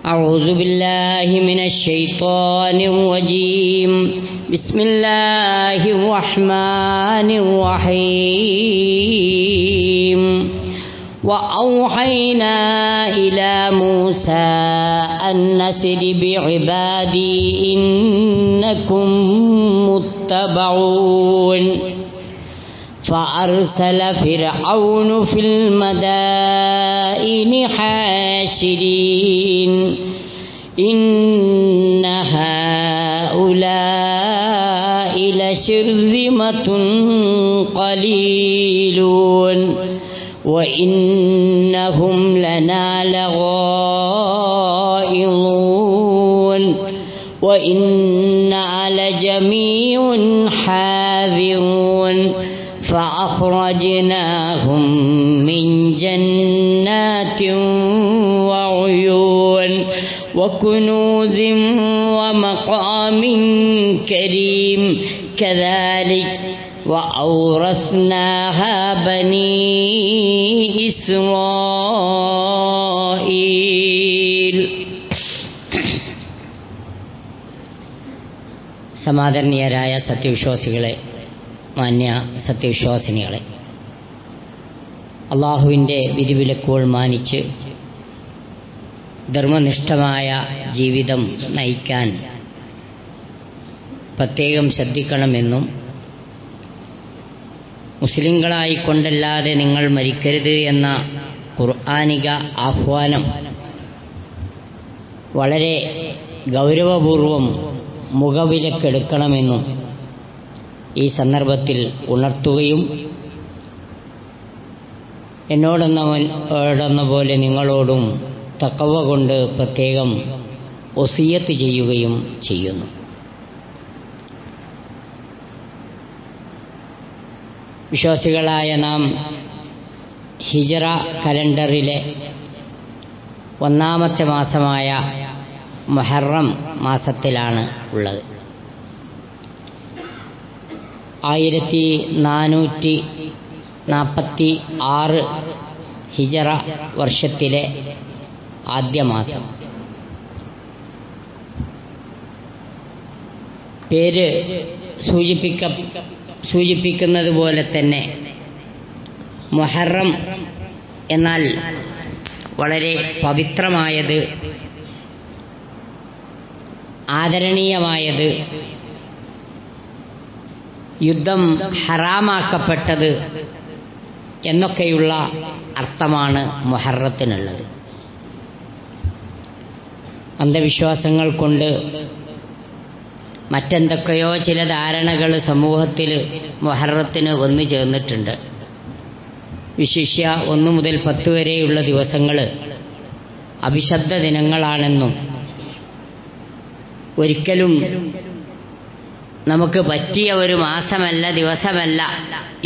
أعوذ بالله من الشيطان الرجيم بسم الله الرحمن الرحيم وأوحينا إلى موسى أن أسر بعبادي إنكم متبعون فأرسل فرعون في المدائن حاشرين إن هؤلاء لشرذمة قليلون وإنهم لنا لغائظون وإنا لجميع حاذرون فأخرجناهم من جنات وعيون وكنوز ومقام كريم كذلك وأورثناها بني إسرائيل. സമാദരണീയരായ സത്യവിശ്വാസികളെ, മാന്യ സത്യവിശ്വാസിനികളെ, അള്ളാഹുവിൻ്റെ വിധിവിലക്കുകൾ മാനിച്ച് ധർമ്മനിഷ്ഠമായ ജീവിതം നയിക്കാൻ പ്രത്യേകം ശ്രദ്ധിക്കണമെന്നും മുസ്ലിങ്ങളായിക്കൊണ്ടല്ലാതെ നിങ്ങൾ മരിക്കരുത് എന്ന ഖുർആനിക ആഹ്വാനം വളരെ ഗൗരവപൂർവം മുഖവിലക്കെടുക്കണമെന്നും ഈ സന്ദർഭത്തിൽ ഉണർത്തുകയും എന്നോടെന്ന പോലെ നിങ്ങളോടും തഖ്വ കൊണ്ട് പ്രത്യേകം വസിയ്യത്ത് ചെയ്യുകയും ചെയ്യുന്നു. വിശ്വാസികളായ നാം ഹിജ്റ കലണ്ടറിലെ ഒന്നാമത്തെ മാസമായ മുഹറം മാസത്തിലാണ് ഉള്ളത്. 1446 ഹിജ്റ വർഷത്തിലെ ആദ്യ മാസം. പേര് സൂചിപ്പിക്കുന്നത് പോലെ തന്നെ മുഹറം എന്നാൽ വളരെ പവിത്രമായത്, ആദരണീയമായത്, യുദ്ധം ഹറാമാക്കപ്പെട്ടത് എന്നൊക്കെയുള്ള അർത്ഥമാണ് മുഹറത്തിനുള്ളത്. അന്ധവിശ്വാസങ്ങൾ കൊണ്ട് മറ്റെന്തൊക്കെയോ ചില ധാരണകൾ സമൂഹത്തിൽ മുഹറത്തിന് വന്നു ചേർന്നിട്ടുണ്ട്. വിശിഷ്യ 1 മുതൽ 10 വരെയുള്ള ദിവസങ്ങൾ അഭിശബ്ദ ദിനങ്ങളാണെന്നും ഒരിക്കലും നമുക്ക് പറ്റിയ ഒരു മാസമല്ല, ദിവസമല്ല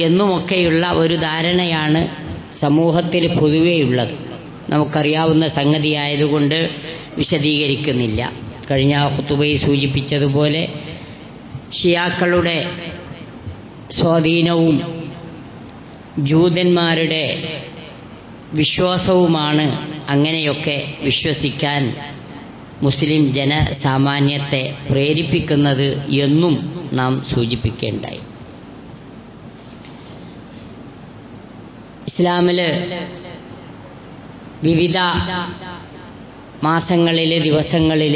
എന്നുമൊക്കെയുള്ള ഒരു ധാരണയാണ് സമൂഹത്തിൽ പൊതുവെയുള്ളത്. നമുക്കറിയാവുന്ന സംഗതിയായതുകൊണ്ട് വിശദീകരിക്കുന്നില്ല. കഴിഞ്ഞ ഖുതുബയിൽ സൂചിപ്പിച്ചതുപോലെ ഷിയാക്കളുടെ സ്വാധീനവും ജൂതന്മാരുടെ വിശ്വാസവുമാണ് അങ്ങനെയൊക്കെ വിശ്വസിക്കാൻ മുസ്ലിം ജനസാമാന്യത്തെ പ്രേരിപ്പിക്കുന്നത് എന്നും നാം സൂചിപ്പിക്കേണ്ടായി. ഇസ്ലാമിൽ വിവിധ മാസങ്ങളിൽ, ദിവസങ്ങളിൽ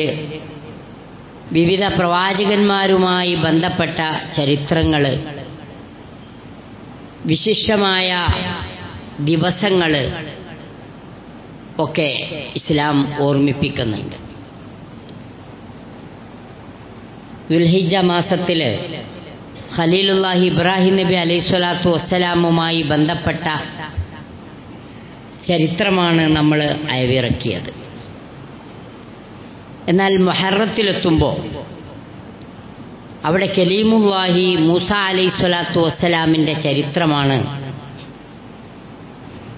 വിവിധ പ്രവാചകന്മാരുമായി ബന്ധപ്പെട്ട ചരിത്രങ്ങൾ, വിശിഷ്ടമായ ദിവസങ്ങൾ ഒക്കെ ഇസ്ലാം ഓർമ്മിപ്പിക്കുന്നുണ്ട്. ദുൽഹിജ്ജ മാസത്തിൽ ഖലീലുല്ലാഹി ഇബ്രാഹിം നബി അലൈഹിസ്സലാത്തു വസ്സലാമുമായി ബന്ധപ്പെട്ട ചരിത്രമാണ് നമ്മൾ അയവിറക്കിയത്. എന്നാൽ മുഹറത്തിലെത്തുമ്പോൾ അവിടെ കലീമുല്ലാഹി മൂസ അലൈഹിസ്സലാത്തു വസ്സലാമിൻ്റെ ചരിത്രമാണ്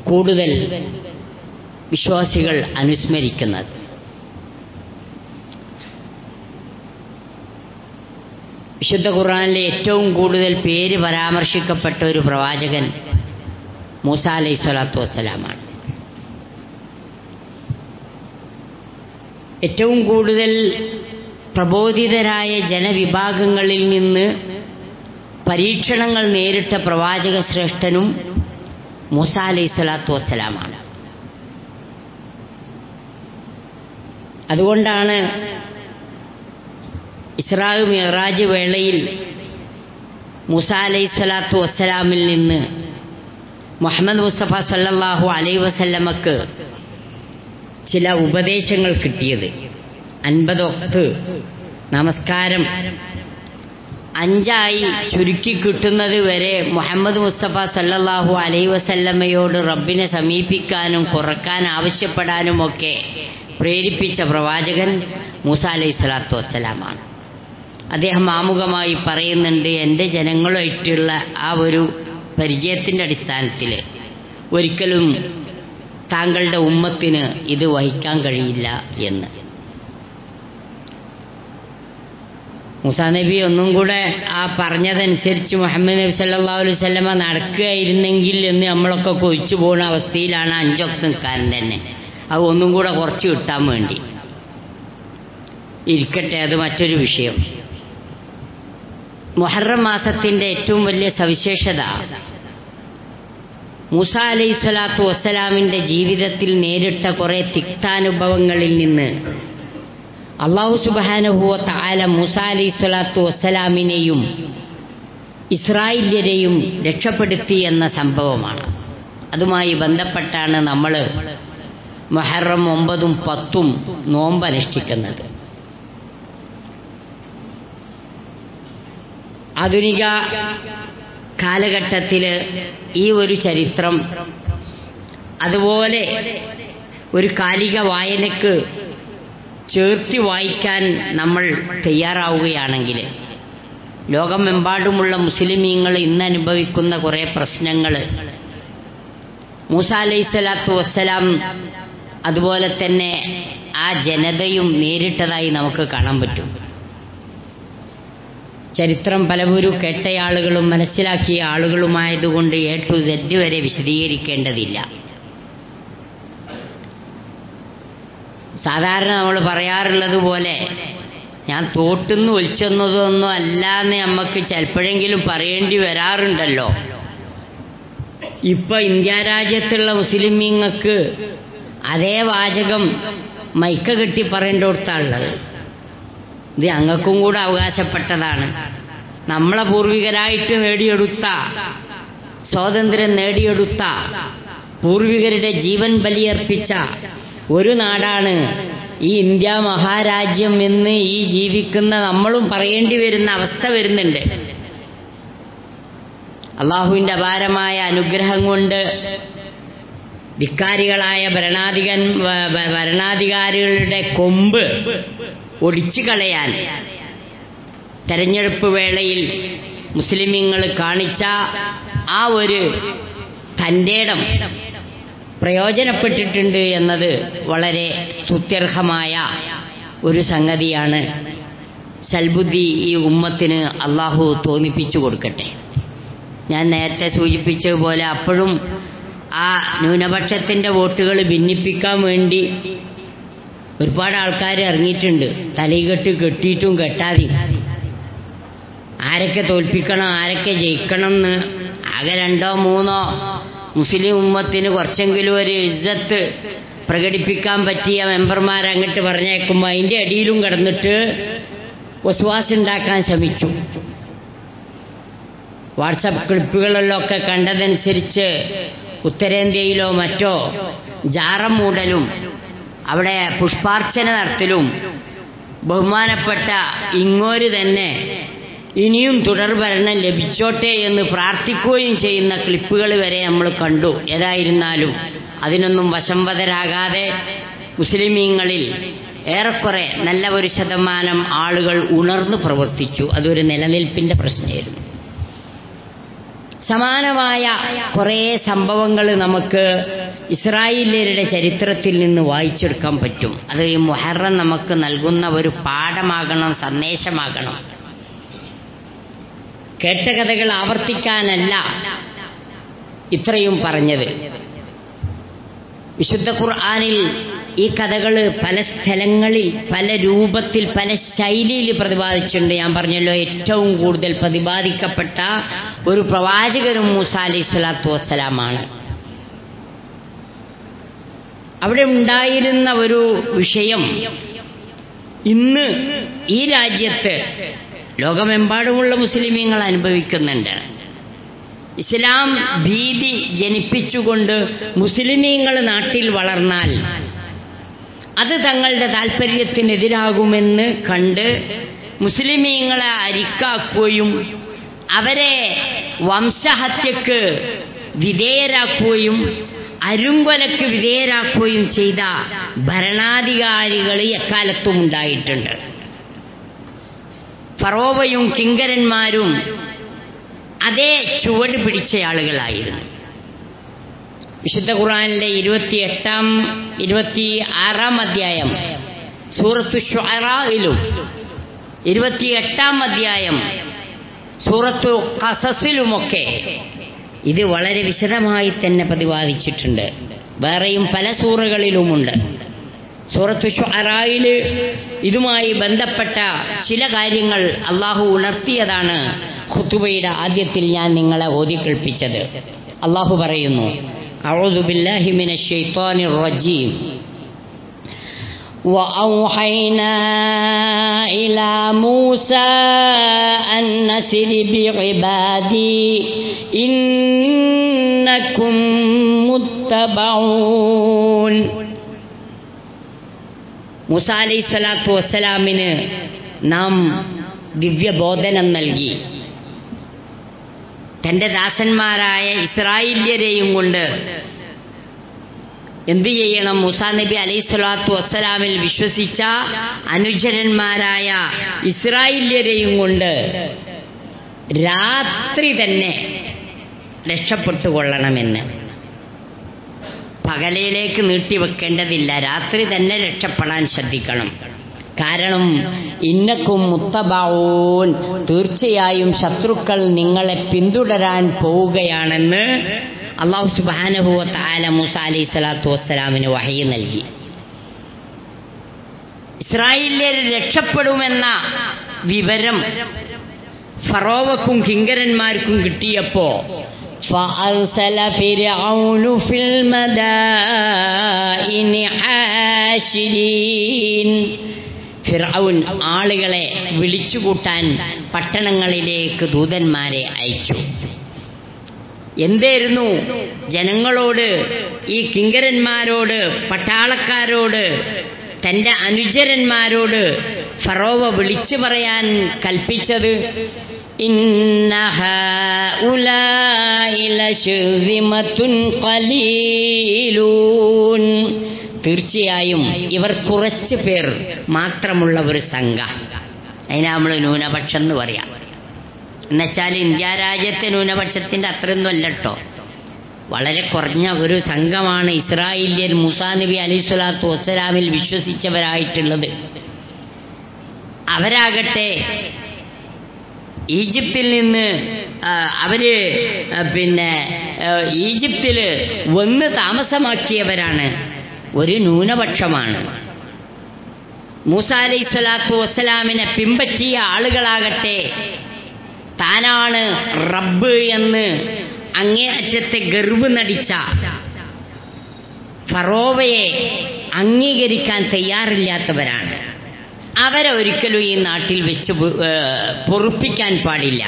കൂടുതൽ വിശ്വാസികൾ അനുസ്മരിക്കുന്നത്. വിശുദ്ധ ഖുർആനിലെ ഏറ്റവും കൂടുതൽ പേര് പരാമർശിക്കപ്പെട്ട ഒരു പ്രവാചകൻ മൂസ അലൈഹിസ്സലാത്തു വസ്സലാമാണ്. ഏറ്റവും കൂടുതൽ പ്രബോധിതരായ ജനവിഭാഗങ്ങളിൽ നിന്ന് പരീക്ഷണങ്ങൾ നേരിട്ട പ്രവാചക ശ്രേഷ്ഠനും മൂസ അലൈഹിസ്സലാത്തു വസ്സലാമാണ്. അതുകൊണ്ടാണ് ഇസ്രാ മിഅ്റാജ് വേളയിൽ മൂസ അലൈഹിസ്സലാത്തു വസ്സലാമിൽ നിന്ന് മുഹമ്മദ് മുസ്തഫ സല്ലല്ലാഹു അലൈഹി വസല്ലമക്ക് ചില ഉപദേശങ്ങൾ കിട്ടിയത്. 50 വഖ്ത് നമസ്കാരം 5 ചുരുക്കി കിട്ടുന്നത് വരെ മുഹമ്മദ് മുസ്തഫ സല്ലല്ലാഹു അലൈഹി വസല്ലമയോട് റബ്ബിനെ സമീപിക്കാനും കുറക്കാൻ ആവശ്യപ്പെടാനുമൊക്കെ പ്രേരിപ്പിച്ച പ്രവാചകൻ മൂസ അലൈഹിസ്സലാത്തു വസ്സലാമാണ്. അദ്ദേഹം ആമുഖമായി പറയുന്നുണ്ട്, എൻ്റെ ജനങ്ങളുമായിട്ടുള്ള ആ ഒരു പരിചയത്തിൻ്റെ അടിസ്ഥാനത്തിൽ ഒരിക്കലും താങ്കളുടെ ഉമ്മത്തിന് ഇത് വഹിക്കാൻ കഴിയില്ല എന്ന്. മൂസാ നബി ഒന്നും കൂടെ ആ പറഞ്ഞതനുസരിച്ച് മുഹമ്മദ് നബി സല്ലല്ലാഹു അലൈഹി വസല്ലമ നടക്കുകയായിരുന്നെങ്കിൽ എന്ന് നമ്മളൊക്കെ കൊതിച്ചു പോകുന്ന അവസ്ഥയിലാണ് 5 വഖ്ത് നിസ്കാരം തന്നെ. അത് ഒന്നും കൂടെ കുറച്ച് കിട്ടാൻ വേണ്ടി ഇരിക്കട്ടെ, അത് മറ്റൊരു വിഷയം. മുഹറം മാസത്തിൻ്റെ ഏറ്റവും വലിയ സവിശേഷത മൂസ അലൈഹിസ്സലാത്തു വസ്സലാമിൻ്റെ ജീവിതത്തിൽ നേരിട്ട കുറേ തിക്താനുഭവങ്ങളിൽ നിന്ന് അല്ലാഹു സുബ്ഹാനഹു വ തആല മൂസ അലൈഹിസ്സലാത്തു വസ്സലാമിനെയും ഇസ്രായേല്യരെയും രക്ഷപ്പെടുത്തി എന്ന സംഭവമാണ്. അതുമായി ബന്ധപ്പെട്ടാണ് നമ്മൾ മുഹറം 9ഉം 10ഉം നോമ്പ് അനുഷ്ഠിക്കുന്നത്. ആധുനിക കാലഘട്ടത്തിൽ ഈ ഒരു ചരിത്രം അതുപോലെ ഒരു കാലിക വായനയ്ക്ക് ചേർത്തി വായിക്കാൻ നമ്മൾ തയ്യാറാവുകയാണെങ്കിൽ ലോകമെമ്പാടുമുള്ള മുസ്ലിമീങ്ങൾ ഇന്ന് അനുഭവിക്കുന്ന കുറേ പ്രശ്നങ്ങൾ മൂസ അലൈഹിസ്സലാത്തു വസ്സലാം അതുപോലെ തന്നെ ആ ജനതയും നേരിട്ടതായി നമുക്ക് കാണാൻ പറ്റും. ചരിത്രം പലവരും കേട്ടയാളുകളും മനസ്സിലാക്കിയ ആളുകളുമായതുകൊണ്ട് A to Z വരെ വിശദീകരിക്കേണ്ടതില്ല. സാധാരണ നമ്മൾ പറയാറുള്ളത് പോലെ ഞാൻ തോട്ടുന്നു ഒലിച്ചെന്നതൊന്നും അല്ലാന്ന് നമുക്ക് ചിലപ്പോഴെങ്കിലും പറയേണ്ടി വരാറുണ്ടല്ലോ. ഇപ്പൊ ഇന്ത്യ രാജ്യത്തുള്ള മുസ്ലിമീങ്ങൾക്ക് അതേ വാചകം മൈക്ക കെട്ടി പറയേണ്ടോടത്താണുള്ളത്. ഇത് ഞങ്ങൾക്കും കൂടെ അവകാശപ്പെട്ടതാണ്. നമ്മളെ പൂർവികരായിട്ട് നേടിയെടുത്ത സ്വാതന്ത്ര്യം നേടിയെടുത്ത പൂർവികരുടെ ജീവൻ ബലിയർപ്പിച്ച ഒരു നാടാണ് ഈ ഇന്ത്യ മഹാരാജ്യം എന്ന് ഈ ജീവിക്കുന്ന നമ്മളും പറയേണ്ടി വരുന്ന അവസ്ഥ വരുന്നുണ്ട്. അള്ളാഹുവിൻ്റെ അപാരമായ അനുഗ്രഹം കൊണ്ട് ധിക്കാരികളായ ഭരണാധികാരികളുടെ കൊമ്പ് ഒടിച്ചു കളയാൻ തെരഞ്ഞെടുപ്പ് വേളയിൽ മുസ്ലിമീങ്ങൾ കാണിച്ച ആ ഒരു തൻ്റെടം പ്രയോജനപ്പെട്ടിട്ടുണ്ട് എന്നത് വളരെ സ്തുത്യർഹമായ ഒരു സംഗതിയാണ്. സൽബുദ്ധി ഈ ഉമ്മത്തിന് അള്ളാഹു തോന്നിപ്പിച്ചു കൊടുക്കട്ടെ. ഞാൻ നേരത്തെ സൂചിപ്പിച്ചതുപോലെ അപ്പോഴും ആ ന്യൂനപക്ഷത്തിൻ്റെ വോട്ടുകൾ ഭിന്നിപ്പിക്കാൻ വേണ്ടി ഒരുപാട് ആൾക്കാർ ഇറങ്ങിയിട്ടുണ്ട്. തലയികെട്ട് കെട്ടിയിട്ടും കെട്ടാതെ ആരൊക്കെ തോൽപ്പിക്കണം ആരൊക്കെ ജയിക്കണം എന്ന് ആകെ 2 or 3 മുസ്ലിം ഉമ്മത്തിന് കുറച്ചെങ്കിലും ഒരു ഇസ്സത്ത് പ്രകടിപ്പിക്കാൻ പറ്റിയ മെമ്പർമാർ അങ്ങോട്ട് പറഞ്ഞേക്കുമ്പോൾ അതിൻ്റെ അടിയിലും കിടന്നിട്ട് വസ്വാസ് ഉണ്ടാക്കാൻ ശ്രമിച്ചു. വാട്സപ്പ് ക്ലിപ്പുകളിലൊക്കെ കണ്ടതനുസരിച്ച് ഉത്തരേന്ത്യയിലോ മറ്റോ ജാറം മൂടലും അവിടെ പുഷ്പാർച്ചന നടത്തലും ബഹുമാനപ്പെട്ട ഇങ്ങോര് തന്നെ ഇനിയും തുടർഭരണം ലഭിച്ചോട്ടെ എന്ന് പ്രാർത്ഥിക്കുകയും ചെയ്യുന്ന ക്ലിപ്പുകൾ വരെ നമ്മൾ കണ്ടു. ഏതായിരുന്നാലും അതിനൊന്നും വശംവദരാകാതെ മുസ്ലിമീങ്ങളിൽ ഏറെക്കുറെ നല്ല ഒരു ശതമാനം ആളുകൾ ഉണർന്നു പ്രവർത്തിച്ചു. അതൊരു നിലനിൽപ്പിൻ്റെ പ്രശ്നമായിരുന്നു. സമാനമായ കുറേ സംഭവങ്ങൾ നമുക്ക് ഇസ്രായേല്യരുടെ ചരിത്രത്തിൽ നിന്ന് വായിച്ചെടുക്കാൻ പറ്റും. അത് ഈ മുഹറം നമുക്ക് നൽകുന്ന ഒരു പാഠമാകണം, സന്ദേശമാകണം. കേട്ട കഥകൾ ആവർത്തിക്കാനല്ല ഇത്രയും പറഞ്ഞത്. വിശുദ്ധ ഖുർആനിൽ ഈ കഥകൾ പല സ്ഥലങ്ങളിൽ പല രൂപത്തിൽ പല ശൈലിയിൽ പ്രതിപാദിച്ചിട്ടുണ്ട്. ഞാൻ പറഞ്ഞല്ലോ, ഏറ്റവും കൂടുതൽ പ്രതിപാദിക്കപ്പെട്ട ഒരു പ്രവാചകനും മൂസ അലൈഹിസ്സലാത്തു വസ്സലാമാണ്. അവിടെ ഉണ്ടായിരുന്ന ഒരു വിഷയം ഇന്ന് ഈ രാജ്യത്ത് ലോകമെമ്പാടുമുള്ള മുസ്ലിമീങ്ങൾ അനുഭവിക്കുന്നുണ്ട്. ഇസ്ലാം ഭീതി ജനിപ്പിച്ചുകൊണ്ട് മുസ്ലിമീങ്ങൾ നാട്ടിൽ വളർന്നാൽ അത് തങ്ങളുടെ താല്പര്യത്തിനെതിരാകുമെന്ന് കണ്ട് മുസ്ലിമീങ്ങളെ അരിക്കാക്കുകയും അവരെ വംശഹത്യക്ക് വിധേയരാക്കുകയും അരുങ്കൊലക്ക് വിധേയരാക്കുകയും ചെയ്ത ഭരണാധികാരികൾ എക്കാലത്തും ഉണ്ടായിട്ടുണ്ട്. ഫറോവയും കിങ്കരന്മാരും അതേ ചുവട് പിടിച്ച ആളുകളായിരുന്നു. വിശുദ്ധ ഖുർആനിലെ 26-ാം അധ്യായം സൂറത്തു ശുഅറായിലും 28-ാം അധ്യായം സൂറത്തു ഖസസിലുമൊക്കെ ഇത് വളരെ വിശദമായി തന്നെ പ്രതിപാദിച്ചിട്ടുണ്ട്. വേറെയും പല സൂറകളിലുമുണ്ട്. സൂറത്തു ശുഅറായിൽ ഇതുമായി ബന്ധപ്പെട്ട ചില കാര്യങ്ങൾ അള്ളാഹു ഉണർത്തിയതാണ് ഖുതുബയുടെ ആദ്യത്തിൽ ഞാൻ നിങ്ങളെ ഓതി കേൾപ്പിച്ചത്. അള്ളാഹു പറയുന്നു, അഊദു ബില്ലാഹി മിനശ് ശൈത്വാനിർ റജീം وأوحينا إلى موسى أن نسر بعبادي إنكم متبعون. മൂസ അലൈഹിസ്സലാത്തു വസ്സലാമിന് നാം ദിവ്യബോധനം നൽകി. തൻ്റെ ദാസന്മാരായ ഇസ്രായേല്യരെയും കൊണ്ട് എന്തു ചെയ്യണം? മൂസാ നബി അലൈഹിസ്സലാത്തു വസ്സലാമിൽ വിശ്വസിച്ച അനുചരന്മാരായ ഇസ്രായേല്യരെയും കൊണ്ട് രാത്രി തന്നെ രക്ഷപ്പെട്ടുകൊള്ളണമെന്ന്. പകലിലേക്ക് നീട്ടിവെക്കേണ്ടതില്ല, രാത്രി തന്നെ രക്ഷപ്പെടാൻ ശ്രദ്ധിക്കണം. കാരണം ഇന്നക്കും മുത്തബഊൻ, തീർച്ചയായും ശത്രുക്കൾ നിങ്ങളെ പിന്തുടരാൻ പോവുകയാണെന്ന് അല്ലാഹു സുബ്ഹാനഹു വ തആല മൂസ അലൈഹിസ്സലാത്തു വസ്സലാമിന് വഹയി നൽകി. ഇസ്രായേല്യർ രക്ഷപ്പെടുമെന്ന വിവരം ഫറോവക്കും കിങ്കരന്മാർക്കും കിട്ടിയപ്പോ فأرسل فرعون في المدائن حاشرين. ഫിർഔൻ ആളുകളെ വിളിച്ചുകൂട്ടാൻ പട്ടണങ്ങളിലേക്ക് ദൂതന്മാരെ അയച്ചു. എന്തായിരുന്നു ജനങ്ങളോട്, ഈ കിങ്കരന്മാരോട്, പട്ടാളക്കാരോട്, തൻ്റെ അനുചരന്മാരോട് ഫറോവ വിളിച്ചു പറയാൻ കൽപ്പിച്ചത്? ഇന്ന ഹൗലാഇ ലശിർദിമത്തുൻ ഖലീലൂൻ, തീർച്ചയായും ഇവർ കുറച്ച് പേർ മാത്രമുള്ള ഒരു സംഘം. അതിനെ നമ്മൾ ന്യൂനപക്ഷം എന്ന് പറയാം. എന്നുവെച്ചാൽ ഇന്ത്യ രാജ്യത്തെ ന്യൂനപക്ഷത്തിൻ്റെ അത്രയൊന്നും അല്ല കേട്ടോ, വളരെ കുറഞ്ഞ ഒരു സംഘമാണ് ഇസ്രായേല്യർ മൂസാ നബി അലൈഹിസ്സലാത്തു വസ്സലാമിൽ വിശ്വസിച്ചവരായിട്ടുള്ളത്. അവരാകട്ടെ ഈജിപ്തിൽ നിന്ന് ഈജിപ്തിൽ വന്ന് താമസമാക്കിയവരാണ്, ഒരു ന്യൂനപക്ഷമാണ്. മൂസാ അലൈഹിസ്സലാത്തു വസ്സലാമിനെ പിൻപറ്റിയ ആളുകളാകട്ടെ താനാണ് റബ്ബ് എന്ന് അങ്ങേയറ്റത്തെ ഗർവ് നടിച്ച ഫറോവയെ അംഗീകരിക്കാൻ തയ്യാറില്ലാത്തവരാണ്. അവരെ ഒരിക്കലും ഈ നാട്ടിൽ വെച്ച് പൊറുപ്പിക്കാൻ പാടില്ല.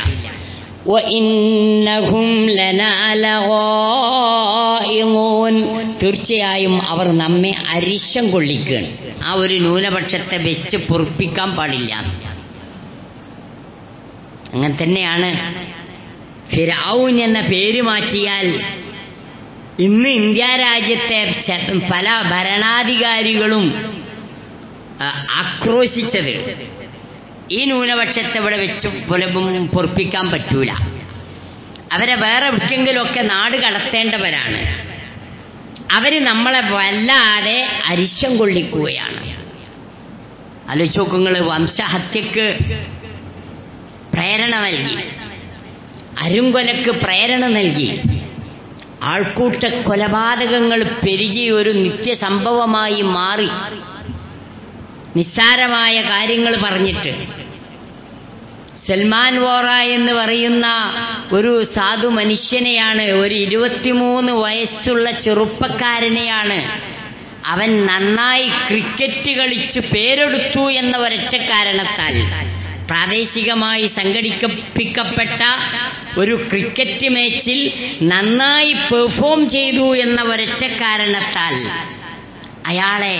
തീർച്ചയായും അവർ നമ്മെ അരിശം കൊള്ളിക്കുകയാണ്. ആ ഒരു ന്യൂനപക്ഷത്തെ വെച്ച് പൊറുപ്പിക്കാൻ പാടില്ല. അങ്ങനെ തന്നെയാണ് ഫിർഔൻ എന്ന പേര് മാറ്റിയാൽ ഇന്ന് ഇന്ത്യ രാജ്യത്തെ പല ഭരണാധികാരികളും ആക്രോശിച്ചത്. ഈ ന്യൂനപക്ഷത്തെ ഇവിടെ വെച്ച് പൊറുപ്പിക്കാൻ പറ്റൂല, അവരെ വേറെ എവിടെയെങ്കിലുമൊക്കെ നാട് കടത്തേണ്ടവരാണ്. അവര് നമ്മളെ വല്ലാതെ അരിശം കൊള്ളിക്കുകയാണ്. ആലോചിച്ച് നോക്കുങ്ങൾ, വംശഹത്യക്ക് പ്രേരണ നൽകി, അരുങ്കൊലക്ക് പ്രേരണ നൽകി, ആൾക്കൂട്ട കൊലപാതകങ്ങൾ പെരുകി ഒരു നിത്യസംഭവമായി മാറി. നിസ്സാരമായ കാര്യങ്ങൾ പറഞ്ഞിട്ട് സൽമാൻ വോറ എന്ന് പറയുന്ന ഒരു സാധു മനുഷ്യനെയാണ്, ഒരു 23 വയസ്സുള്ള ചെറുപ്പക്കാരനെയാണ് അവൻ നന്നായി ക്രിക്കറ്റ് കളിച്ചു പേരെടുത്തു എന്ന ഒരൊറ്റ കാരണത്താൽ, പ്രാദേശികമായി സംഘടിപ്പിക്കപ്പെട്ട ഒരു ക്രിക്കറ്റ് മാച്ചിൽ നന്നായി പെർഫോം ചെയ്തു എന്ന ഒരൊറ്റ കാരണത്താൽ അയാളെ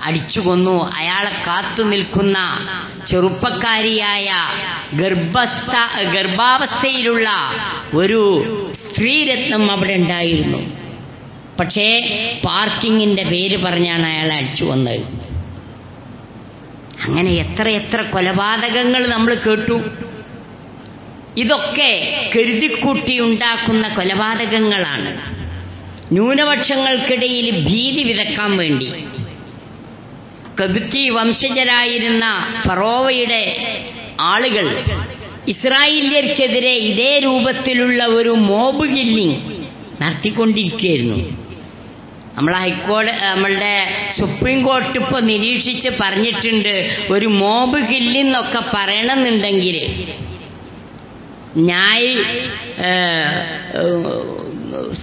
അടിച്ചുകൊന്നു. അയാളെ കാത്തു നിൽക്കുന്ന ചെറുപ്പക്കാരിയായ ഗർഭാവസ്ഥയിലുള്ള ഒരു സ്ത്രീരത്നം അവിടെ ഉണ്ടായിരുന്നു. പക്ഷേ പാർക്കിങ്ങിന്റെ പേര് പറഞ്ഞാണ് അയാളെ അടിച്ചു കൊന്നത്. അങ്ങനെ എത്ര കൊലപാതകങ്ങൾ നമ്മൾ കേട്ടു. ഇതൊക്കെ കരുതിക്കൂട്ടി ഉണ്ടാക്കുന്ന കൊലപാതകങ്ങളാണ്. ന്യൂനപക്ഷങ്ങൾക്കിടയിൽ ഭീതി വിതക്കാൻ വേണ്ടി ഖബ്തി വംശജരായിരുന്ന ഫറോവയുടെ ആളുകൾ ഇസ്രായേലിയർക്കെതിരെ ഇതേ രൂപത്തിലുള്ള ഒരു മോബ് കില്ലിംഗ് നടത്തിക്കൊണ്ടിരിക്കുകയായിരുന്നു. നമ്മളുടെ സുപ്രീം കോർട്ട് ഇപ്പോൾ നിരീക്ഷിച്ച് പറഞ്ഞിട്ടുണ്ട്, ഒരു മോബ് കില്ലെന്നൊക്കെ പറയണമെന്നുണ്ടെങ്കിൽ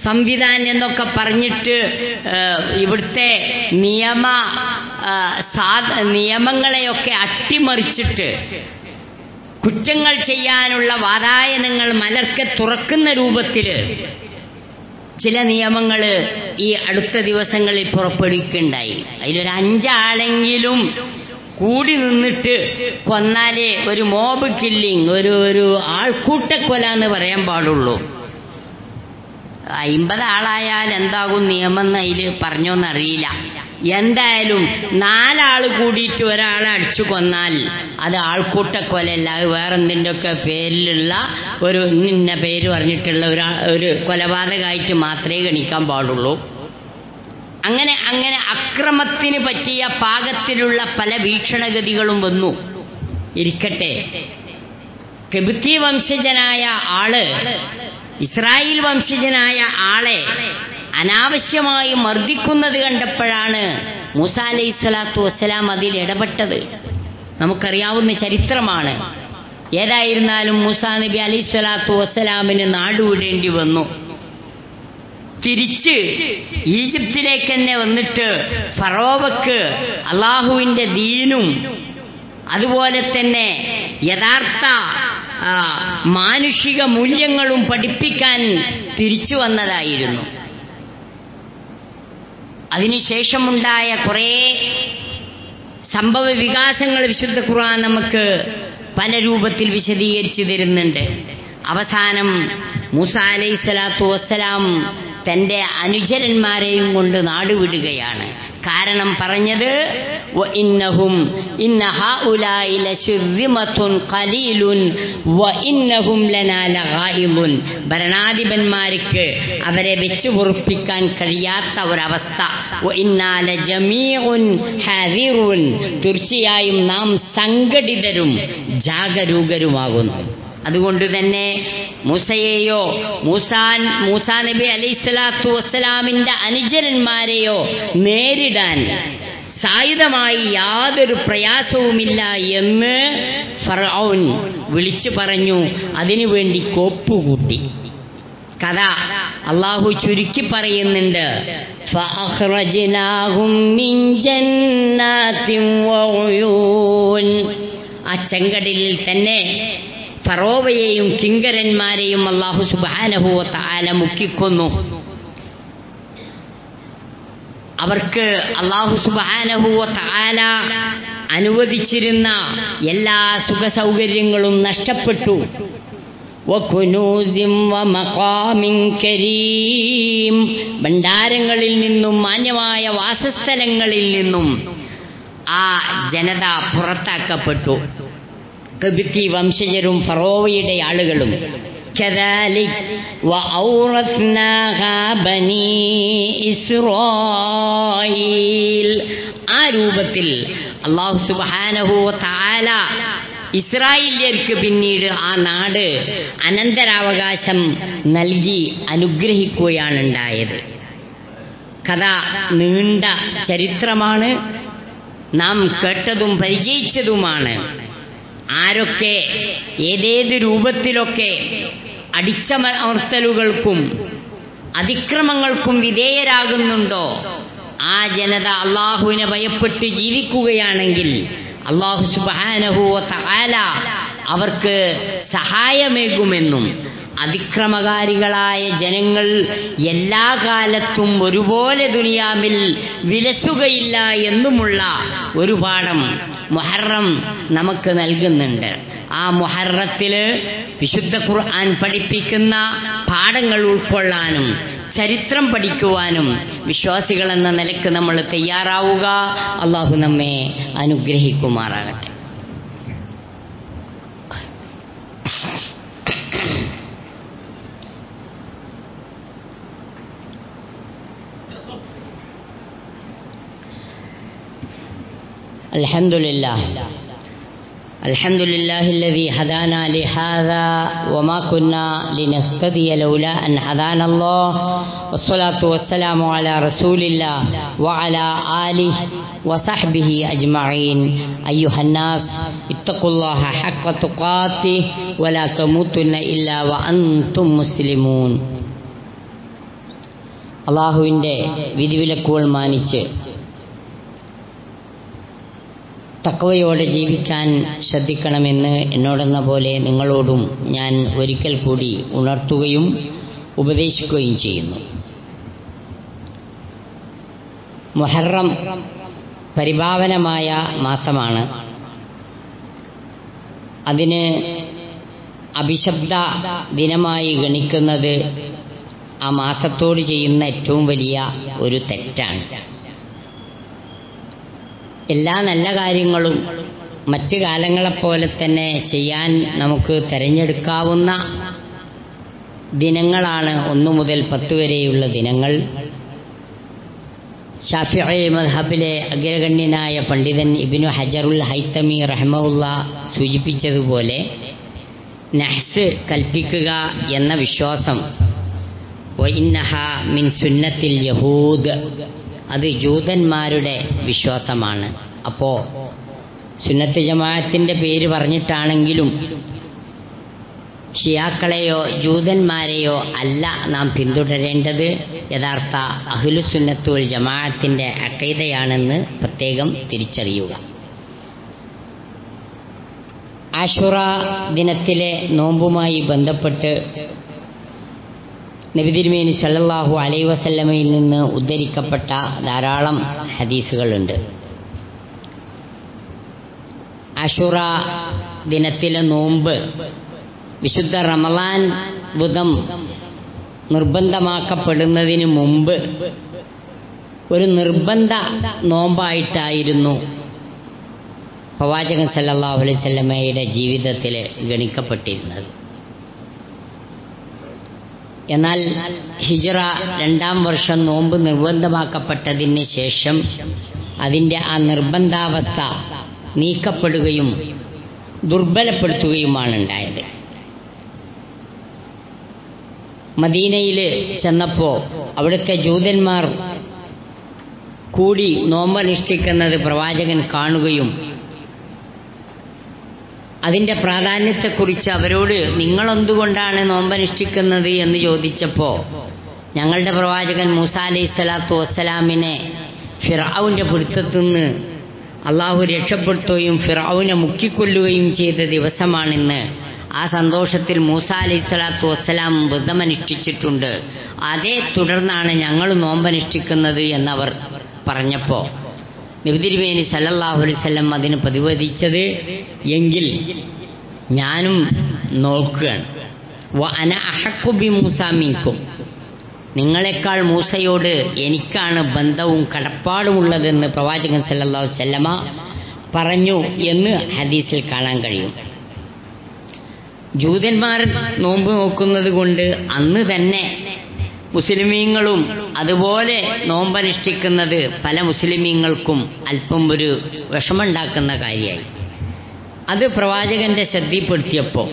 സംവിധാനം എന്നൊക്കെ പറഞ്ഞിട്ട് ഇവിടുത്തെ നിയമങ്ങളെയൊക്കെ അട്ടിമറിച്ചിട്ട് കുറ്റങ്ങൾ ചെയ്യാനുള്ള വാതായനങ്ങൾ മലർക്കെ തുറക്കുന്ന രൂപത്തിൽ ചില നിയമങ്ങൾ ഈ അടുത്ത ദിവസങ്ങളിൽ പുറപ്പെടുവിക്കുകയുണ്ടായി. അതിലൊരു 5 ആളെങ്കിലും കൂടി നിന്നിട്ട് കൊന്നാലേ ഒരു മോബ് കില്ലിംഗ്, ഒരു ആൾക്കൂട്ടക്കൊല എന്ന് പറയാൻ പാടുള്ളൂ. 50 ആളായാൽ എന്താകും നിയമം എന്ന് അതിൽ പറഞ്ഞോന്നറിയില്ല. എന്തായാലും 4 ആൾ കൂടിയിട്ട് ഒരാളെ അടിച്ചു കൊന്നാൽ അത് ആൾക്കൂട്ടക്കൊലയല്ല, വേറെന്തിൻ്റെയൊക്കെ പേരിലുള്ള ഒരു ഇന്ന പേര് പറഞ്ഞിട്ടുള്ള ഒരു കൊലപാതകമായിട്ട് മാത്രമേ ഗണിക്കാൻ പാടുള്ളൂ. അങ്ങനെ അക്രമത്തിന് പറ്റിയ പാകത്തിലുള്ള പല വീക്ഷണഗതികളും വന്നു. ഇരിക്കട്ടെ, ഖബ്തി വംശജനായ ആള്, ഇസ്രായേൽ വംശജനായ ആളെ അനാവശ്യമായി മർദ്ദിക്കുന്നത് കണ്ടപ്പോഴാണ് മൂസ അലൈഹിസ്സലാത്തു വസ്സലാം അതിൽ ഇടപെട്ടത്. നമുക്കറിയാവുന്ന ചരിത്രമാണ്. ഏതായിരുന്നാലും മൂസ നബി അലൈഹിസ്സലാത്തു വസ്സലാമിന് നാടുവിടേണ്ടി വന്നു. തിരിച്ച് ഈജിപ്തിലേക്ക് തന്നെ വന്നിട്ട് ഫറോവക്ക് അള്ളാഹുവിൻ്റെ ദീനും അതുപോലെ തന്നെ യഥാർത്ഥ മാനുഷിക മൂല്യങ്ങളും പഠിപ്പിക്കാൻ തിരിച്ചു വന്നതായിരുന്നു. അതിനുശേഷമുണ്ടായ കുറേ സംഭവ വികാസങ്ങൾ വിശുദ്ധ ഖുർആൻ നമുക്ക് പല രൂപത്തിൽ വിശദീകരിച്ചു തരുന്നുണ്ട്. അവസാനം മൂസ അലൈഹിസ്സലാത്തു വസ്സലാം തൻ്റെ അനുചരന്മാരെയും കൊണ്ട് നാടുവിടുകയാണ്. കാരണം പറഞ്ഞത് ഇന്ന ഹൗലാഇ ലശിർദിമത്തുൻ ഖലീലുൻ വഇന്നഹും ലനാ ലഗായിദുൻ. ഭരണാധിപന്മാർക്ക് അവരെ വെച്ചു പൊറുപ്പിക്കാൻ കഴിയാത്ത ഒരവസ്ഥ. വഇന്നാ ലജമീഉൻ ഹാദിറുൻ. തീർച്ചയായും നാം സംഘടിതരും ജാഗരൂകരുമാകുന്നു. അതുകൊണ്ട് തന്നെ മൂസയെയോ മൂസാ നബി അലൈഹിസ്സലാത്തു വസ്സലാമിൻ്റെ അനുചരന്മാരെയോ നേരിടാൻ സായുധമായി യാതൊരു പ്രയാസവുമില്ല എന്ന് ഫർഔൻ വിളിച്ചു പറഞ്ഞു. അതിനുവേണ്ടി കോപ്പുകൂട്ടി. കഥ അള്ളാഹു ചുരുക്കി പറയുന്നുണ്ട്. ഫഅഖ്റജ്നാഹും മിൻ ജന്നാത്തിൻ വഉയൂൻ. ആ ചെങ്കടലിൽ തന്നെ ഫറോവയെയും കിങ്കരന്മാരെയും അല്ലാഹു സുബ്ഹാനഹു വ തആല മുക്കിക്കൊന്നു. അവർക്ക് അല്ലാഹു സുബ്ഹാനഹു വ തആല അനുവദിച്ചിരുന്ന എല്ലാ സുഖസൗകര്യങ്ങളും നഷ്ടപ്പെട്ടു. വകുനൂസിൻ വമഖാമിൻ കരീം. ഭണ്ഡാരങ്ങളിൽ നിന്നും മാന്യമായ വാസസ്ഥലങ്ങളിൽ നിന്നും ആ ജനത പുറത്താക്കപ്പെട്ടു. ഖബ്തി വംശജരും ഫറോവയുടെ ആളുകളും. കദാലിക് വഔറസ്നാഹാ ബനീ ഇസ്രായീൽ. ആ രൂപത്തിൽ അല്ലാഹു സുബ്ഹാനഹു വ തആല ഇസ്രായേല്യർക്ക് പിന്നീട് ആ നാട് അനന്തരാവകാശം നൽകി അനുഗ്രഹിക്കുകയാണ് ഉണ്ടായത്. കഥ നീണ്ട ചരിത്രമാണ്, നാം കേട്ടതും പരിചയിച്ചതുമാണ്. ആരൊക്കെ ഏതേത് രൂപത്തിലൊക്കെ അടിച്ചമർത്തലുകൾക്കും അതിക്രമങ്ങൾക്കും വിധേയരാകുന്നുണ്ടോ ആ ജനത അള്ളാഹുവിനെ ഭയപ്പെട്ട് ജീവിക്കുകയാണെങ്കിൽ അള്ളാഹു സുബ്ഹാനഹു വ തആല അവർക്ക് സഹായമേകുമെന്നും അതിക്രമകാരികളായ ജനങ്ങൾ എല്ലാ കാലത്തും ഒരുപോലെ ദുനിയാവിൽ വിലസുകയില്ല എന്നുമുള്ള ഒരു പാഠം മുഹറം നമുക്ക് നൽകുന്നുണ്ട്. ആ മുഹറത്തിൽ വിശുദ്ധ ഖുർആൻ പഠിപ്പിക്കുന്ന പാഠങ്ങൾ ഉൾക്കൊള്ളാനും ചരിത്രം പഠിക്കുവാനും വിശ്വാസികളെന്ന നിലക്ക് നമ്മൾ തയ്യാറാവുക. അള്ളാഹു നമ്മെ അനുഗ്രഹിക്കുമാറാകട്ടെ. الحمد لله الذي هدانا لهذا وما كنا لنهتدي لولا أن هدانا الله والصلاة والسلام على رسول الله وعلى آله وصحبه أجمعين. أيها الناس اتقوا الله حق تقاته ولا تموتن إلا وأنتم مسلمون. അള്ളാഹുവിൻ്റെ വിധിവിലക്കുകൾ മാനിച്ച് തഖ്വയോടെ ജീവിക്കാൻ ശ്രദ്ധിക്കണമെന്ന് എന്നോടെന്ന പോലെ നിങ്ങളോടും ഞാൻ ഒരിക്കൽ കൂടി ഉണർത്തുകയും ഉപദേശിക്കുകയും ചെയ്യുന്നു. മുഹറം പരിപാവനമായ മാസമാണ്. അതിന് അഭിശബ്ദ ദിനമായി ഗണിക്കുന്നത് ആ മാസത്തോട് ചെയ്യുന്ന ഏറ്റവും വലിയ ഒരു തെറ്റാണ്. എല്ലാ നല്ല കാര്യങ്ങളും മറ്റു കാലങ്ങളെപ്പോലെ തന്നെ ചെയ്യാൻ നമുക്ക് തിരഞ്ഞെടുക്കാവുന്ന ദിനങ്ങളാണ് 1 മുതൽ 10 വരെയുള്ള ദിനങ്ങൾ. ശാഫിഈ മദ്ഹബിലെ അഗ്രഗണ്യനായ പണ്ഡിതൻ ഇബ്നു ഹജറുൽ ഹൈതമി റഹ്മഹുല്ലാ സൂചിപ്പിച്ചതുപോലെ നഹ്സ് കൽപ്പിക്കുക എന്ന വിശ്വാസം വഇന്നഹാ മിൻ സുന്നത്തിൽ യഹൂദ്, അത് ജൂതന്മാരുടെ വിശ്വാസമാണ്. അപ്പോൾ സുന്നത്ത് ജമാഅത്തിൻ്റെ പേര് പറഞ്ഞിട്ടാണെങ്കിലും ഷിയാക്കളെയോ ജൂതന്മാരെയോ അല്ല നാം പിന്തുടരേണ്ടത്. യഥാർത്ഥ അഹ്ലുസുന്നത്ത് വൽ ജമാഅത്തിൻ്റെ അഖീദയാണെന്ന് പ്രത്യേകം തിരിച്ചറിയുക. ആശുറ ദിനത്തിലെ നോമ്പുമായി ബന്ധപ്പെട്ട് നബി തിരുമേനി സല്ലല്ലാഹു അലൈഹി വസല്ലമയിൽ നിന്ന് ഉദ്ധരിക്കപ്പെട്ട ധാരാളം ഹദീസുകളുണ്ട്. ആശുറ ദിനത്തിലെ നോമ്പ് വിശുദ്ധ റമളാൻ വ്രതം നിർബന്ധമാക്കപ്പെടുന്നതിന് മുമ്പ് ഒരു നിർബന്ധ നോമ്പായിട്ടായിരുന്നു പ്രവാചകൻ സല്ലല്ലാഹു അലൈഹി വസല്ലമയുടെ ജീവിതത്തിൽ ഗണിക്കപ്പെട്ടിരുന്നത്. എന്നാൽ ഹിജ്റ 2-ാം വർഷം നോമ്പ് നിർബന്ധമാക്കപ്പെട്ടതിന് ശേഷം അതിൻ്റെ ആ നിർബന്ധാവസ്ഥ നീക്കപ്പെടുകയും ദുർബലപ്പെടുത്തുകയുമാണ് ഉണ്ടായത്. മദീനയിൽ ചെന്നപ്പോൾ അവിടുത്തെ ജൂതന്മാർ കൂടി നോമ്പനുഷ്ഠിക്കുന്നത് പ്രവാചകൻ കാണുകയും അതിൻ്റെ പ്രാധാന്യത്തെക്കുറിച്ച് അവരോട് നിങ്ങളെന്തുകൊണ്ടാണ് നോമ്പനുഷ്ഠിക്കുന്നത് എന്ന് ചോദിച്ചപ്പോൾ ഞങ്ങളുടെ പ്രവാചകൻ മൂസാ അലൈഹിസ്സലാത്തു വസ്സലാമിനെ ഫിർഔന്റെ പിടുത്തത്തിൽ നിന്ന് അള്ളാഹു രക്ഷപ്പെടുത്തുകയും ഫിർഔനെ മുക്കിക്കൊല്ലുകയും ചെയ്ത ദിവസമാണിന്ന്. ആ സന്തോഷത്തിൽ മൂസാ അലൈഹിസ്സലാത്തു വസ്സലാം വ്രതമനുഷ്ഠിച്ചിട്ടുണ്ട്, അതേ തുടർന്നാണ് ഞങ്ങൾ നോമ്പനുഷ്ഠിക്കുന്നത് എന്നവർ പറഞ്ഞപ്പോൾ നബി തിരുമേനി സല്ലല്ലാഹു അലൈഹി വസല്ലം അതിന് പ്രതിവദിച്ചത്, എങ്കിൽ ഞാനും നോക്കുകയാണ്. വഅന അഹഖു ബി മൂസാ മിൻകും, നിങ്ങളെക്കാൾ മൂസയോട് എനിക്കാണ് ബന്ധവും കടപ്പാടുമുള്ളതെന്ന് പ്രവാചകൻ സല്ലല്ലാഹു അലൈഹി വസല്ലമ പറഞ്ഞു എന്ന് ഹദീസിൽ കാണാൻ കഴിയും. ജൂതന്മാർ നോമ്പ് നോക്കുന്നത് കൊണ്ട് അന്ന് തന്നെ മുസ്ലിമീങ്ങളും അതുപോലെ നോമ്പനുഷ്ഠിക്കുന്നത് പല മുസ്ലിമീങ്ങൾക്കും അല്പം ഒരു വിഷമുണ്ടാക്കുന്ന കാര്യമായി. അത് പ്രവാചകന്റെ ശ്രദ്ധയിൽപ്പെടുത്തിയപ്പോൾ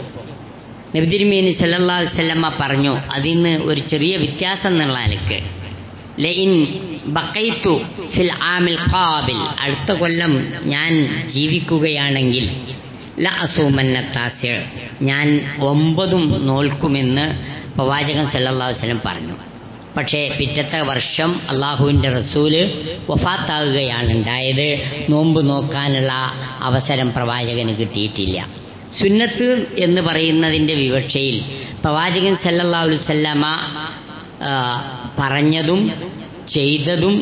നബി തിരുമേനി സല്ലല്ലാഹു അലൈഹി വസല്ലമ പറഞ്ഞു, അതിന്ന് ഒരു ചെറിയ വ്യത്യാസം എന്നുള്ള നിലക്ക്, ലഇൻ ബഖൈതു ഫിൽ ആമിൽ ഖാബിൽ, അടുത്ത കൊല്ലം ഞാൻ ജീവിക്കുകയാണെങ്കിൽ ല അസൂമന്ന താസ്യ, ഞാൻ 9 നോൽക്കുമെന്ന് പ്രവാചകൻ സല്ലല്ലാഹു അലൈഹി വസല്ലം പറഞ്ഞു. പക്ഷേ പിറ്റത്തെ വർഷം അള്ളാഹുവിൻ്റെ റസൂല് വഫാത്താകുകയാണ് ഉണ്ടായത്. നോമ്പ് നോക്കാനുള്ള അവസരം പ്രവാചകന് കിട്ടിയിട്ടില്ല. സുന്നത്ത് എന്ന് പറയുന്നതിൻ്റെ വിവക്ഷയിൽ പ്രവാചകൻ സല്ലല്ലാഹു അലൈഹി വസല്ലമ പറഞ്ഞതും ചെയ്തതും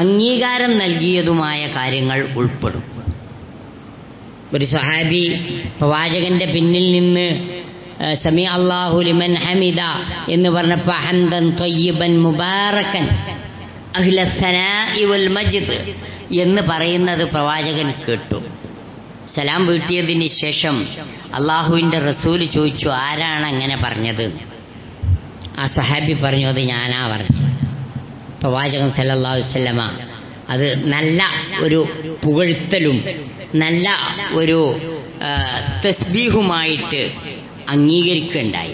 അംഗീകാരം നൽകിയതുമായ കാര്യങ്ങൾ ഉൾപ്പെടും. ഒരു സ്വഹാബി പ്രവാചകന്റെ പിന്നിൽ നിന്ന് സമി അല്ലാഹു ലിമൻ ഹമിദ എന്ന് പറഞ്ഞപ്പോൾ ഹംദൻ ത്വയ്യിബൻ മുബാറകൻ അഹ്ല സനാഇ വൽ മജ്ദ് എന്ന് പറയുന്നത് പ്രവാചകൻ കേട്ടു. സലാം വീട്ടിയതിന് ശേഷം അള്ളാഹുവിൻ്റെ റസൂല് ചോദിച്ചു, ആരാണ് അങ്ങനെ പറഞ്ഞത്? ആ സഹാബി പറഞ്ഞു, അത് ഞാനാ പറഞ്ഞു. പ്രവാചകൻ സല്ലല്ലാഹു അലൈഹി വസല്ലമ അത് നല്ല ഒരു പുകഴ്ത്തലും നല്ല ഒരു തസ്ബീഹുമായിട്ട് അംഗീകരിക്കുകയുണ്ടായി.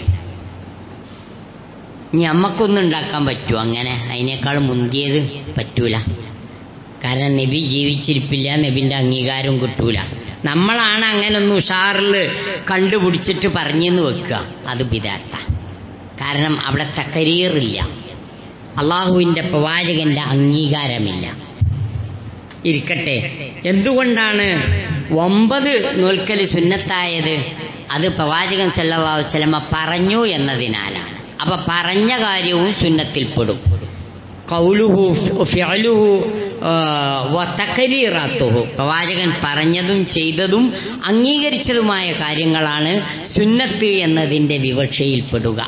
ഇനി അമ്മക്കൊന്നും ഉണ്ടാക്കാൻ പറ്റുമോ അങ്ങനെ? അതിനേക്കാൾ മുന്തിയത് പറ്റൂല. കാരണം നബി ജീവിച്ചിരിപ്പില്ല, നബിൻ്റെ അംഗീകാരവും കിട്ടൂല. നമ്മളാണ് അങ്ങനെ ഒന്ന് ഉഷാറിൽ കണ്ടുപിടിച്ചിട്ട് പറഞ്ഞെന്ന് വെക്കുക, അത് ബിദഅത്ത. കാരണം അവിടെ തക്രീറില്ല, അള്ളാഹുവിൻ്റെ പ്രവാചകന്റെ അംഗീകാരമില്ല. ഇരിക്കട്ടെ, എന്തുകൊണ്ടാണ് 9 നോൽക്കൽ സുന്നത്തായത്? അത് പ്രവാചകൻ സല്ലല്ലാഹു അലൈഹി വസല്ലമ പറഞ്ഞു എന്നതിനാലാണ്. അപ്പൊ പറഞ്ഞ കാര്യവും സുന്നത്തിൽപ്പെടും. ഖൗലുഹു ഫിഅലുഹു വതഖരീറാത്തുഹു, പ്രവാചകൻ പറഞ്ഞതും ചെയ്തതും അംഗീകരിച്ചതുമായ കാര്യങ്ങളാണ് സുന്നത്ത് എന്നതിൻ്റെ വിവക്ഷയിൽപ്പെടുക.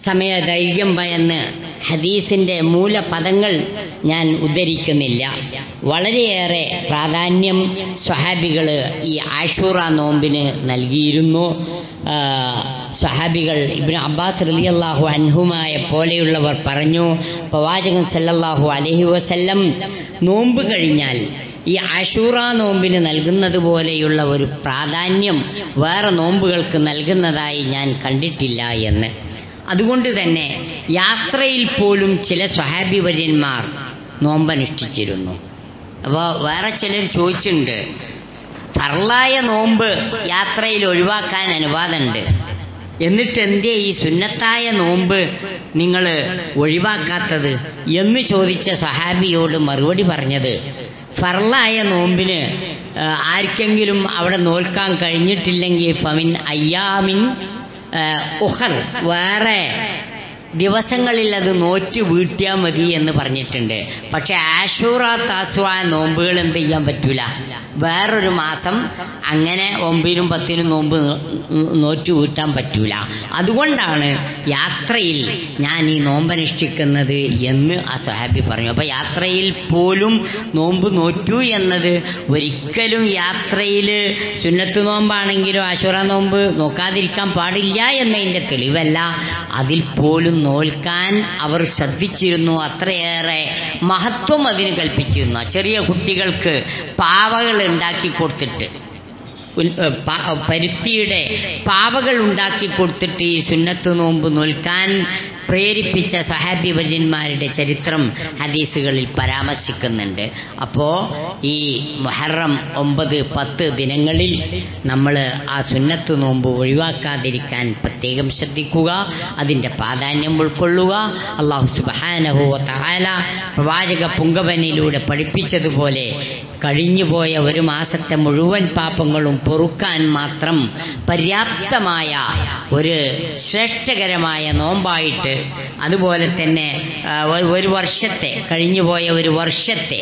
സമയദൈർഘ്യം ഭയന്ന് ഹദീസിൻ്റെ മൂലപദങ്ങൾ ഞാൻ ഉദ്ധരിക്കുന്നില്ല. വളരെയേറെ പ്രാധാന്യം സ്വഹാബികൾ ഈ ആഷൂറ നോമ്പിന് നൽകിയിരുന്നു. സ്വഹാബികൾ ഇബ്നു അബ്ബാസ് റളിയല്ലാഹു അൻഹുമായ പോലെയുള്ളവർ പറഞ്ഞു, പ്രവാചകൻ സല്ലല്ലാഹു അലൈഹി വസല്ലം നോമ്പ് കഴിഞ്ഞാൽ ഈ ആഷൂറ നോമ്പിന് നൽകുന്നത് പോലെയുള്ള ഒരു പ്രാധാന്യം വേറെ നോമ്പുകൾക്ക് നൽകുന്നതായി ഞാൻ കണ്ടിട്ടില്ല എന്ന്. അതുകൊണ്ട് തന്നെ യാത്രയിൽ പോലും ചില സ്വഹാബി വര്യന്മാർ നോമ്പനുഷ്ഠിച്ചിരുന്നു. അപ്പോൾ വേറെ ചിലർ ചോദിച്ചിട്ടുണ്ട്, ഫർളായ നോമ്പ് യാത്രയിൽ ഒഴിവാക്കാൻ അനുവാദമുണ്ട്, എന്നിട്ട് എന്തേ ഈ സുന്നത്തായ നോമ്പ് നിങ്ങൾ ഒഴിവാക്കാത്തത് എന്ന് ചോദിച്ച സ്വഹാബിയോട് മറുപടി പറഞ്ഞത്, ഫർളായ നോമ്പിന് ആർക്കെങ്കിലും അവിടെ നോൽക്കാൻ കഴിഞ്ഞിട്ടില്ലെങ്കിൽ ഫമിൻ അയ്യാമിൻ ഉഖർ, വേറെ ദിവസങ്ങളിൽ അത് നോറ്റ് വീട്ടിയാൽ മതി എന്ന് പറഞ്ഞിട്ടുണ്ട്. പക്ഷെ ആഷൂറ താസുഅ നോമ്പുകൾ എന്ത് ചെയ്യാൻ പറ്റൂല, വേറൊരു മാസം അങ്ങനെ 9-നും 10-നും നോമ്പ് നോറ്റ് വീട്ടാൻ പറ്റൂല. അതുകൊണ്ടാണ് യാത്രയിൽ ഞാൻ ഈ നോമ്പനുഷ്ഠിക്കുന്നത് എന്ന് ആ സ്വഹാബി പറഞ്ഞു. അപ്പൊ യാത്രയിൽ പോലും നോമ്പ് നോറ്റു എന്നത് ഒരിക്കലും യാത്രയിൽ സുന്നത്ത് നോമ്പാണെങ്കിലും ആശൂറ നോമ്പ് നോക്കാതിരിക്കാൻ പാടില്ല എന്നതിൻ്റെ തെളിവല്ല. അതിൽ പോലും നോൽക്കാൻ അവർ ശ്രദ്ധിച്ചിരുന്നു. അത്രയേറെ മഹത്വം അതിന് കൽപ്പിച്ചിരുന്നു. ചെറിയ കുട്ടികൾക്ക് പാവകൾ ഉണ്ടാക്കി കൊടുത്തിട്ട്, പരുത്തിയുടെ പാവകൾ ഉണ്ടാക്കി കൊടുത്തിട്ട് ഈ സുന്നത്ത് നോമ്പ് നോൽക്കാൻ പ്രേരിപ്പിച്ച സ്വഹാബി വര്യന്മാരുടെ ചരിത്രം ഹദീസുകളിൽ പരാമർശിക്കുന്നുണ്ട്. അപ്പോൾ ഈ മുഹറം 9, 10 ദിനങ്ങളിൽ നമ്മൾ ആ സുന്നത്ത് നോമ്പ് ഒഴിവാക്കാതിരിക്കാൻ പ്രത്യേകം ശ്രദ്ധിക്കുക, അതിൻ്റെ പ്രാധാന്യം ഉൾക്കൊള്ളുക. അല്ലാഹു സുബ്ഹാനഹു വ തആല പ്രവാചക പുങ്കവനിലൂടെ പഠിപ്പിച്ചതുപോലെ കഴിഞ്ഞുപോയ ഒരു മാസത്തെ മുഴുവൻ പാപങ്ങളും പൊറുക്കാൻ മാത്രം പര്യാപ്തമായ ഒരു ശ്രേഷ്ഠകരമായ നോമ്പായിട്ട്, അതുപോലെ തന്നെ ഒരു വർഷത്തെ, കഴിഞ്ഞുപോയ ഒരു വർഷത്തെ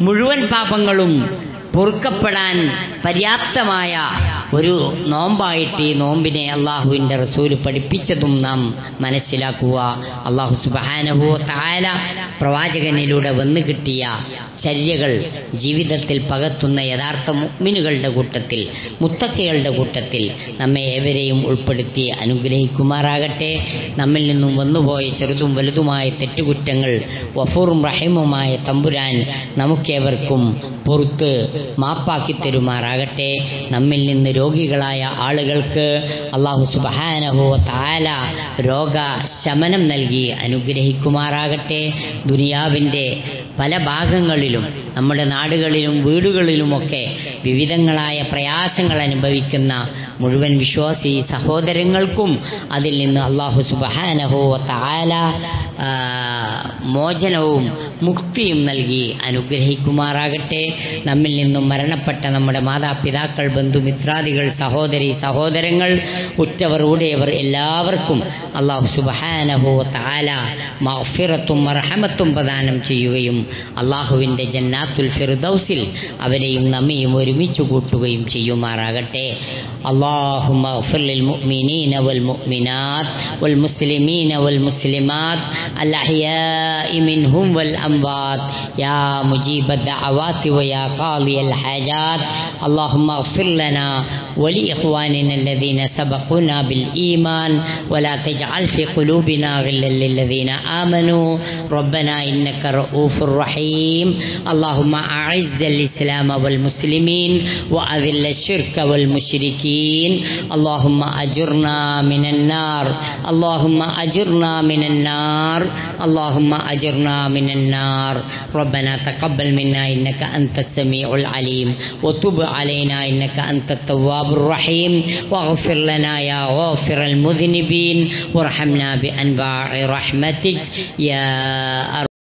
മുഴുവൻ പാപങ്ങളും പൊറുക്കപ്പെടാൻ പര്യാപ്തമായ ഒരു നോമ്പായിട്ട് ഈ നോമ്പിനെ അള്ളാഹുവിൻ്റെ റസൂല് പഠിപ്പിച്ചതും നാം മനസ്സിലാക്കുക. അള്ളാഹു സുബ്ഹാനഹു വ തആല പ്രവാചകനിലൂടെ വന്നു കിട്ടിയ ചര്യകൾ ജീവിതത്തിൽ പകർത്തുന്ന യഥാർത്ഥ മുഅ്മിനുകളുടെ കൂട്ടത്തിൽ, മുത്തഖികളുടെ കൂട്ടത്തിൽ നമ്മെ ഏവരെയും ഉൾപ്പെടുത്തി അനുഗ്രഹിക്കുമാറാകട്ടെ. നമ്മിൽ നിന്നും വന്നുപോയ ചെറുതും വലുതുമായ തെറ്റുകുറ്റങ്ങൾ ഗഫൂറും റഹീമുമായ തമ്പുരാൻ നമുക്കേവർക്കും പുറത്ത് മാപ്പാക്കി തരുമാറാകട്ടെ. നമ്മിൽ നിന്ന് രോഗികളായ ആളുകൾക്ക് അല്ലാഹു സുബ്ഹാനഹു വ തആല രോഗശമനം നൽകി അനുഗ്രഹിക്കുമാറാകട്ടെ. ദുനിയാവിൻ്റെ പല ഭാഗങ്ങളിലും നമ്മുടെ നാടുകളിലും വീടുകളിലുമൊക്കെ വിവിധങ്ങളായ പ്രയാസങ്ങൾ അനുഭവിക്കുന്ന മുഴുവൻ വിശ്വാസി സഹോദരങ്ങൾക്കും അതിൽ നിന്ന് അല്ലാഹു സുബ്ഹാനഹു വ തആല മോചനവും മുക്തിയും നൽകി അനുഗ്രഹിക്കുമാറാകട്ടെ. നമ്മിൽ നിന്നും മരണപ്പെട്ട നമ്മുടെ മാതാപിതാക്കൾ, ബന്ധുമിത്രാദികൾ, സഹോദരി സഹോദരങ്ങൾ, ഉറ്റവർ ഉടയവർ എല്ലാവർക്കും അല്ലാഹു സുബ്ഹാനഹു വ തആല മഗ്ഫിറത്തും മർഹമത്തും പ്രദാനം ചെയ്യുകയും അല്ലാഹുവിൻ്റെ ജന്നാത്തുൽ ഫിർദൗസിൽ അവരെയും നമ്മയും ഒരുമിച്ച് കൂട്ടുകയും ചെയ്യുമാറാകട്ടെ. اللهم اغفر للمؤمنين والمؤمنات والمسلمين والمسلمات الأحياء منهم والأموات يا مجيب الدعوات ويا قاضي الحاجات. اللهم اغفر لنا ولإخواننا الذين سبقونا بالإيمان ولا تجعل في قلوبنا غلا للذين آمنوا ربنا إنك رؤوف رحيم. اللهم أعز الإسلام والمسلمين وأذل الشرك والمشركين. اللهم أجرنا من النار، اللهم أجرنا من النار، اللهم أجرنا من النار. ربنا تقبل منا إنك أنت السميع العليم وتب علينا إنك أنت التواب الرحيم واغفر لنا يا غافر المذنبين وارحمنا بأنواع رحمتك يا